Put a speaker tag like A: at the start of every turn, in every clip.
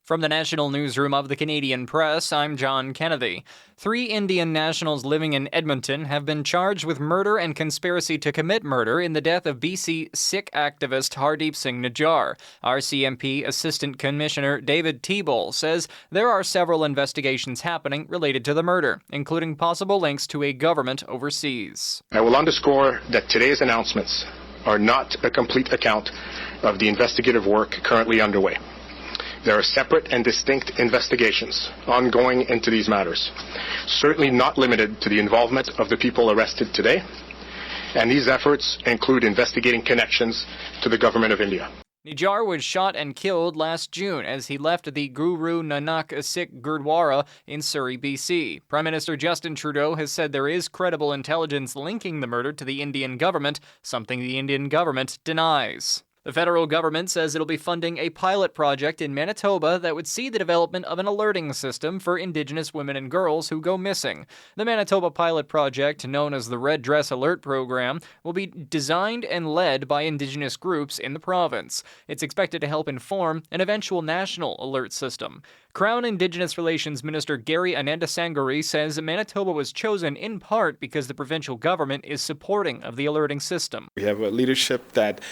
A: From the National Newsroom of the Canadian Press, I'm John Kennedy. 3 Indian nationals living in Edmonton have been charged with murder and conspiracy to commit murder in the death of BC Sikh activist Hardeep Singh Nijjar. RCMP Assistant Commissioner David Thibault says there are several investigations happening related to the murder, including possible links to a government overseas.
B: I will underscore that today's announcements are not a complete account of the investigative work currently underway. There are separate and distinct investigations ongoing into these matters, certainly not limited to the involvement of the people arrested today, and these efforts include investigating connections to the Government of India.
A: Nijjar was shot and killed last June as he left the Guru Nanak Sikh Gurdwara in Surrey, BC. Prime Minister Justin Trudeau has said there is credible intelligence linking the murder to the Indian government, something the Indian government denies. The federal government says it'll be funding a pilot project in Manitoba that would see the development of an alerting system for Indigenous women and girls who go missing. The Manitoba pilot project, known as the Red Dress Alert Program, will be designed and led by Indigenous groups in the province. It's expected to help inform an eventual national alert system. Crown Indigenous Relations Minister Gary Anandasanguri says Manitoba was chosen in part because the provincial government is supporting of the alerting system.
C: We have a leadership that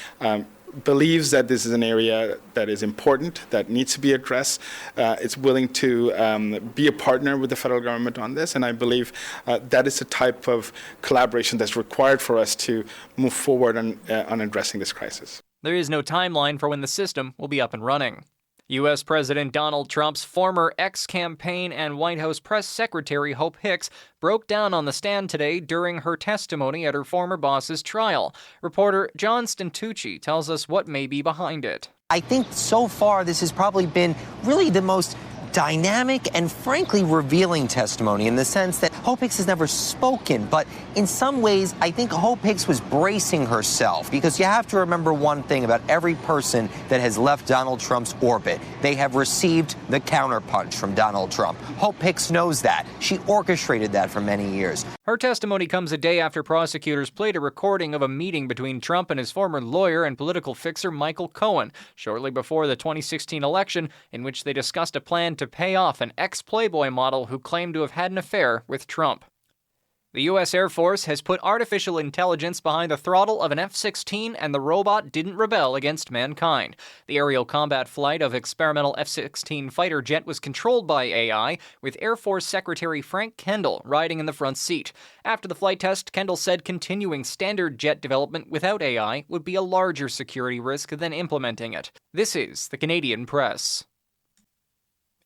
C: believes that this is an area that is important, that needs to be addressed. It's willing to be a partner with the federal government on this, and I believe that is the type of collaboration that's required for us to move forward on addressing this crisis.
A: There is no timeline for when the system will be up and running. U.S. President Donald Trump's former ex-campaign and White House press secretary Hope Hicks broke down on the stand today during her testimony at her former boss's trial. Reporter John Stantucci tells us what may be behind it.
D: I think so far this has probably been really the most dynamic and frankly revealing testimony in the sense that Hope Hicks has never spoken, but in some ways I think Hope Hicks was bracing herself, because you have to remember one thing about every person that has left Donald Trump's orbit. They have received the counterpunch from Donald Trump. Hope Hicks knows that. She orchestrated that for many years.
A: Her testimony comes a day after prosecutors played a recording of a meeting between Trump and his former lawyer and political fixer Michael Cohen shortly before the 2016 election, in which they discussed a plan to pay off an ex-Playboy model who claimed to have had an affair with Trump. The U.S. Air Force has put artificial intelligence behind the throttle of an F-16, and the robot didn't rebel against mankind. The aerial combat flight of experimental F-16 fighter jet was controlled by AI, with Air Force Secretary Frank Kendall riding in the front seat. After the flight test, Kendall said continuing standard jet development without AI would be a larger security risk than implementing it. This is the Canadian Press.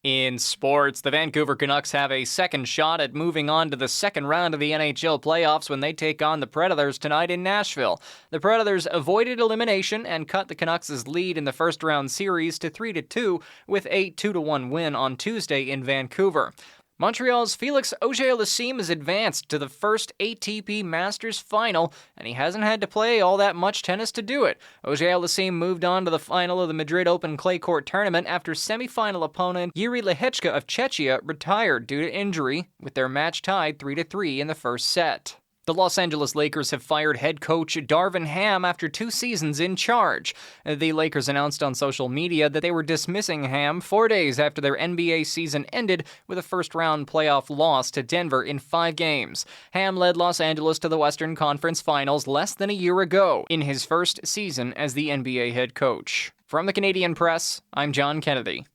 A: In sports, the Vancouver Canucks have a second shot at moving on to the second round of the NHL playoffs when they take on the Predators tonight in Nashville. The Predators avoided elimination and cut the Canucks' lead in the first-round series to 3-2 with a 2-1 win on Tuesday in Vancouver. Montreal's Felix Auger-Aliassime has advanced to the first ATP Masters final, and he hasn't had to play all that much tennis to do it. Auger-Aliassime moved on to the final of the Madrid Open clay court tournament after semifinal opponent Yuri Lehechka of Czechia retired due to injury, with their match tied 3-3 in the first set. The Los Angeles Lakers have fired head coach Darvin Ham after 2 seasons in charge. The Lakers announced on social media that they were dismissing Ham 4 days after their NBA season ended with a first-round playoff loss to Denver in 5 games. Ham led Los Angeles to the Western Conference Finals less than a year ago, in his first season as the NBA head coach. From the Canadian Press, I'm John Kennedy.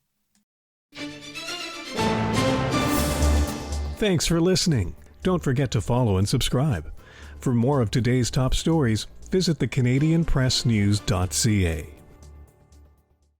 E: Thanks for listening. Don't forget to follow and subscribe. For more of today's top stories, visit thecanadianpressnews.ca.